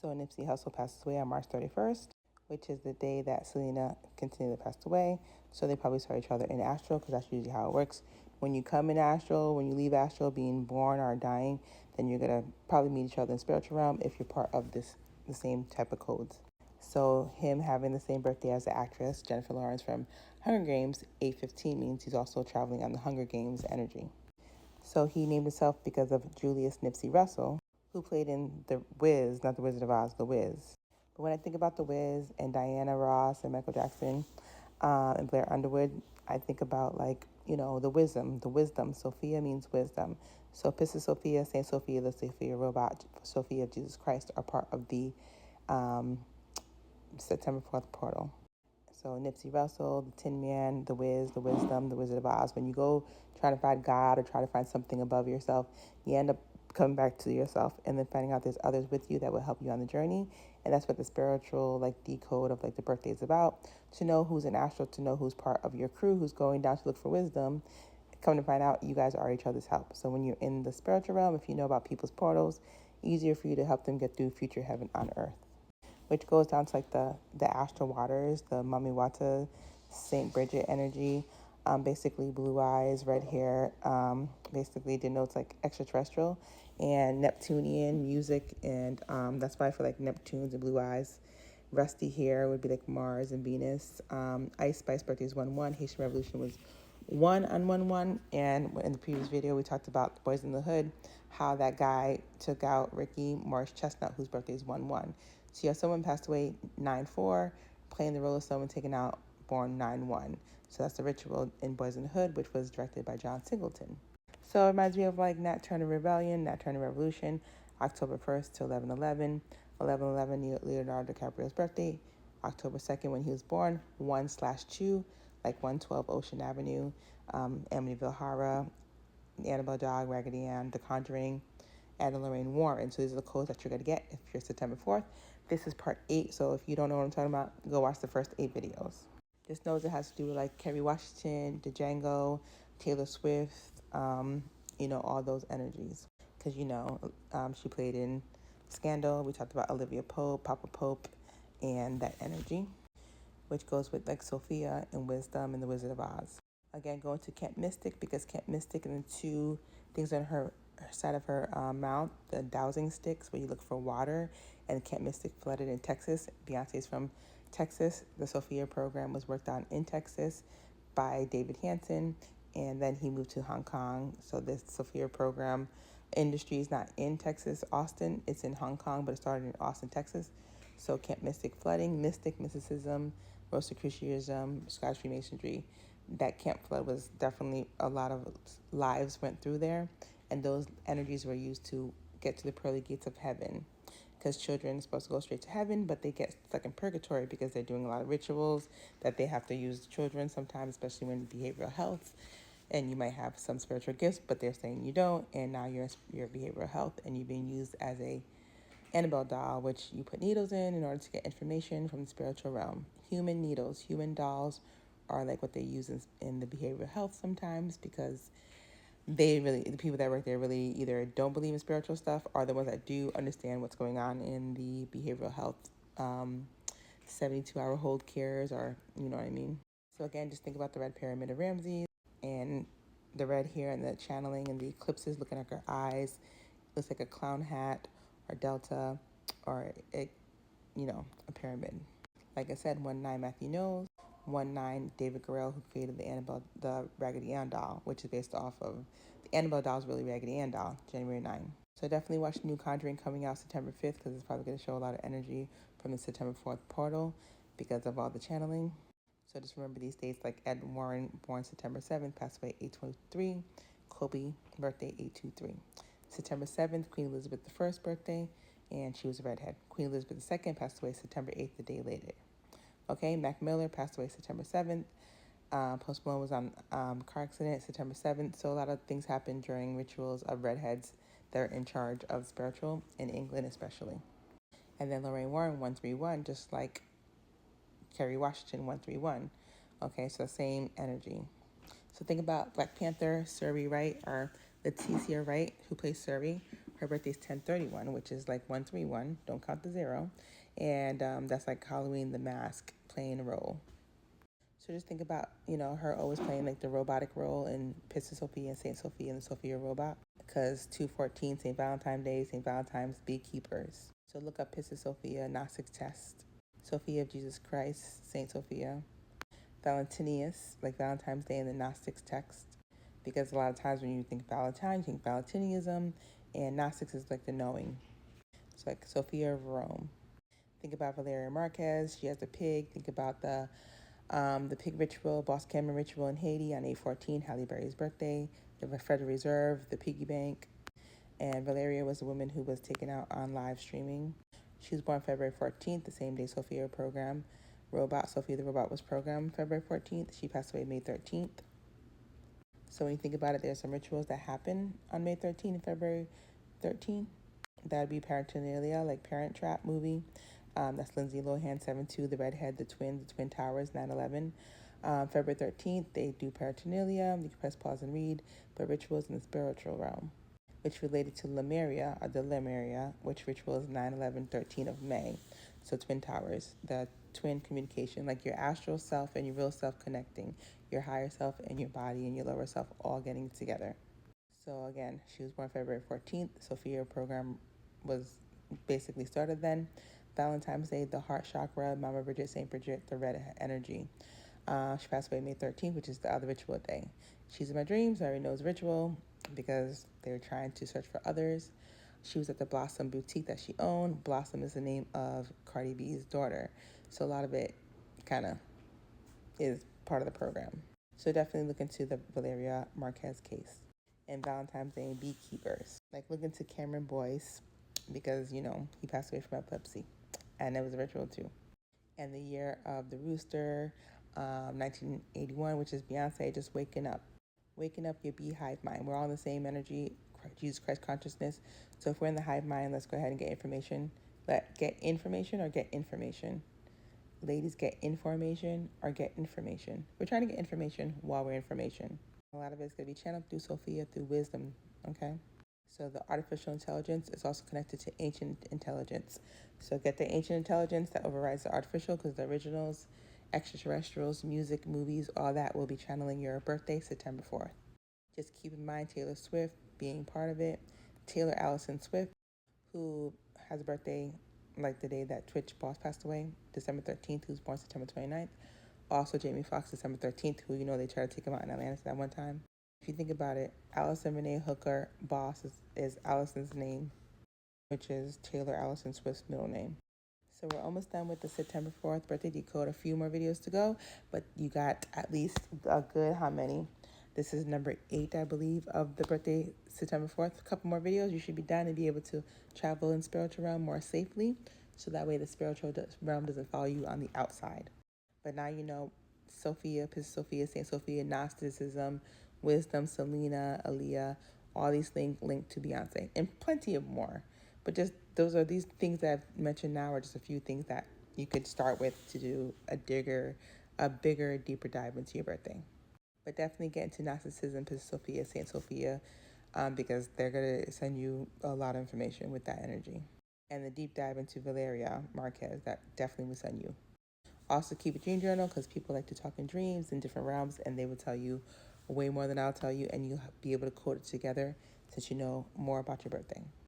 So Nipsey Hussle passes away on March 31st, which is the day that Selena continually passed away. So they probably saw each other in astral, because that's usually how it works. When you come in astral, when you leave astral, being born or dying, then you're going to probably meet each other in spiritual realm if you're part of the same type of codes. So him having the same birthday as the actress Jennifer Lawrence from Hunger Games 815 means he's also traveling on the Hunger Games energy. So he named himself because of Julius Nipsey Russell, who played in The Wiz, not The Wizard of Oz, The Wiz. But when I think about The Wiz and Diana Ross and Michael Jackson and Blair Underwood, I think about, like, the wisdom. The wisdom. Sophia means wisdom. So Pisces Sophia, Saint Sophia, the Sophia robot, Sophia of Jesus Christ are part of the um, September 4th portal. So Nipsey Russell, the Tin Man, the Wiz, the Wisdom, the Wizard of Oz. When you go try to find God or try to find something above yourself, you end up coming back to yourself and then finding out there's others with you that will help you on the journey. And that's what the spiritual, like, decode of, like, the birthday is about. To know who's an astral, to know who's part of your crew, who's going down to look for wisdom. Come to find out, you guys are each other's help. So when you're in the spiritual realm, if you know about people's portals, easier for you to help them get through future heaven on earth, which goes down to, like, the astral waters, the Mami Wata, Saint Bridget energy. Basically blue eyes, red hair, basically denotes, like, extraterrestrial and Neptunian music. And that's why I feel like Neptunes and blue eyes. Rusty hair would be like Mars and Venus. Ice Spice birthday is 1-1. Haitian Revolution was 1 on 1-1. And in the previous video, we talked about Boys in the Hood, how that guy took out Ricky Morris Chestnut, whose birthday is 1-1. So you have someone passed away 9-4, playing the role of someone taken out, born 9-1. So that's the ritual in Boys in the Hood, which was directed by John Singleton. So it reminds me of, like, Nat Turner Rebellion, Nat Turner Revolution, October 1st to 11/11. 11/11, Leonardo DiCaprio's birthday. October 2nd, when he was born, 1/2, like 112 Ocean Avenue, Amityville Horror, Annabelle Dog, Raggedy Ann, The Conjuring, and Lorraine Warren. So these are the codes that you're going to get if you're September 4th. This is part 8, so if you don't know what I'm talking about, go watch the first 8 videos. Just knows it has to do with, like, Kerry Washington, Django, Taylor Swift, all those energies. Because, she played in Scandal. We talked about Olivia Pope, Papa Pope, and that energy, which goes with, like, Sophia and Wisdom and the Wizard of Oz. Again, going to Camp Mystic, because Camp Mystic and the two things on her side of her mouth, the dowsing sticks where you look for water, and Camp Mystic flooded in Texas. Beyonce's from Texas. The Sophia program was worked on in Texas by David Hansen, and then he moved to Hong Kong. So this Sophia program industry is not in Texas, Austin. It's in Hong Kong, but it started in Austin, Texas. So Camp Mystic flooding, mystic, mysticism, Rosicrucianism, Scottish Freemasonry. That camp flood was definitely a lot of lives went through there, and those energies were used to get to the pearly gates of heaven, because children are supposed to go straight to heaven, but they get stuck in purgatory because they're doing a lot of rituals that they have to use children sometimes, especially when behavioral health, and you might have some spiritual gifts, but they're saying you don't, and now you're behavioral health, and you're being used as a Annabelle doll, which you put needles in order to get information from the spiritual realm. Human needles, human dolls are like what they use in the behavioral health sometimes, because the people that work there really either don't believe in spiritual stuff, or the ones that do understand what's going on in the behavioral health 72-hour hold cares, or you know what I mean. So again, just think about the red pyramid of Ramses and the red hair and the channeling and the eclipses looking at her eyes. Looks like a clown hat or delta, or a pyramid. Like I said, 1-9 Matthew Knowles, 1-9 David Guerrero, who created the Raggedy Ann doll, which is based off of the Annabelle doll is really Raggedy Ann doll, January 9. So definitely watch New Conjuring coming out September 5th, because it's probably going to show a lot of energy from the September 4th portal because of all the channeling. So just remember these dates, like Ed Warren, born September 7th, passed away 8/23. Kobe, birthday 8/23. September 7th, Queen Elizabeth I's birthday, and she was a redhead. Queen Elizabeth II passed away September 8th, the day later. Okay, Mac Miller passed away September 7th. Post Malone was on car accident September 7th. So a lot of things happened during rituals of redheads that are in charge of spiritual, in England especially. And then Lorraine Warren, 131, just like Kerry Washington, 131. Okay, so same energy. So think about Black Panther, Suri Wright, or Leticia Wright, who plays Suri, Her birthday's 10/31, which is like 131. Don't count the zero. And that's like Halloween, the mask playing a role. So just think about, her always playing like the robotic role in Pisces Sophia and Saint Sophia and the Sophia robot. Because 214, St. Valentine's Day, St. Valentine's beekeepers. So look up Pisces Sophia, Gnostic test. Sophia of Jesus Christ, Saint Sophia. Valentinius, like Valentine's Day in the Gnostics text. Because a lot of times when you think Valentine, you think Valentinianism, and Gnostics is like the knowing. It's like Sophia of Rome. Think about Valeria Marquez. She has the pig. Think about the pig ritual, Boss Cameron ritual in Haiti on 8/14, Halle Berry's birthday, the Federal Reserve, the piggy bank. And Valeria was the woman who was taken out on live streaming. She was born February 14th, the same day Sophia program. Sophia the Robot was programmed February 14th. She passed away May 13th. So when you think about it, there's some rituals that happen on May 13th and February 13th. That would be paraphernalia, like Parent Trap movie. That's Lindsay Lohan, 7-2, The Redhead, The Twins, The Twin Towers, 9/11. February 13th, they do paraphernalia. You can press pause and read, but rituals in the spiritual realm, which related to Lemuria, or the Lemuria, which ritual is 9/11/13 of May. So Twin Towers, the twin communication, like your astral self and your real self connecting, your higher self and your body and your lower self all getting together. So again, she was born February 14th. Sophia program was basically started then. Valentine's Day, the heart chakra, Mama Bridget, St. Bridget, the red energy. She passed away May 13th, which is the other ritual day. She's in my dreams. I already know it's ritual because they were trying to search for others. She was at the Blossom Boutique that she owned. Blossom is the name of Cardi B's daughter. So a lot of it kind of is part of the program. So definitely look into the Valeria Marquez case. And Valentine's Day and beekeepers. Like look into Cameron Boyce because, he passed away from epilepsy. And it was a ritual too. And the year of the rooster, 1981, which is Beyonce, just waking up your beehive mind. We're all in the same energy, Jesus Christ consciousness. So if we're in the hive mind, let's go ahead and get information. Get information or get information. Ladies, get information or get information. We're trying to get information while we're information. A lot of it's going to be channeled through Sophia, through wisdom, okay? So the artificial intelligence is also connected to ancient intelligence. So get the ancient intelligence that overrides the artificial, because the originals, extraterrestrials, music, movies, all that will be channeling your birthday, September 4th. Just keep in mind Taylor Swift being part of it. Taylor Allison Swift, who has a birthday like the day that Twitch boss passed away, December 13th, who's born September 29th. Also Jamie Foxx, December 13th, who they tried to take him out in Atlanta that one time. If you think about it, Allison Renee Hooker, boss, is Allison's name, which is Taylor Allison Swift's middle name. So we're almost done with the September 4th birthday decode. A few more videos to go, but you got at least a good, how many? This is number 8, I believe, of the birthday September 4th. A couple more videos, you should be done and be able to travel in spiritual realm more safely. So that way the spiritual realm doesn't follow you on the outside. But now you know Sophia, Pisces Sophia, Saint Sophia, Gnosticism, wisdom, Selena, Aaliyah, all these things linked to Beyonce, and plenty of more. But just these things that I've mentioned now are just a few things that you could start with to do a bigger, deeper dive into your birthday. But definitely get into Gnosticism, Pisces Sophia, Saint Sophia, because they're going to send you a lot of information with that energy. And the deep dive into Valeria Marquez, that definitely will send you. Also keep a dream journal, because people like to talk in dreams in different realms, and they will tell you way more than I'll tell you, and you'll be able to code it together since you know more about your birthday.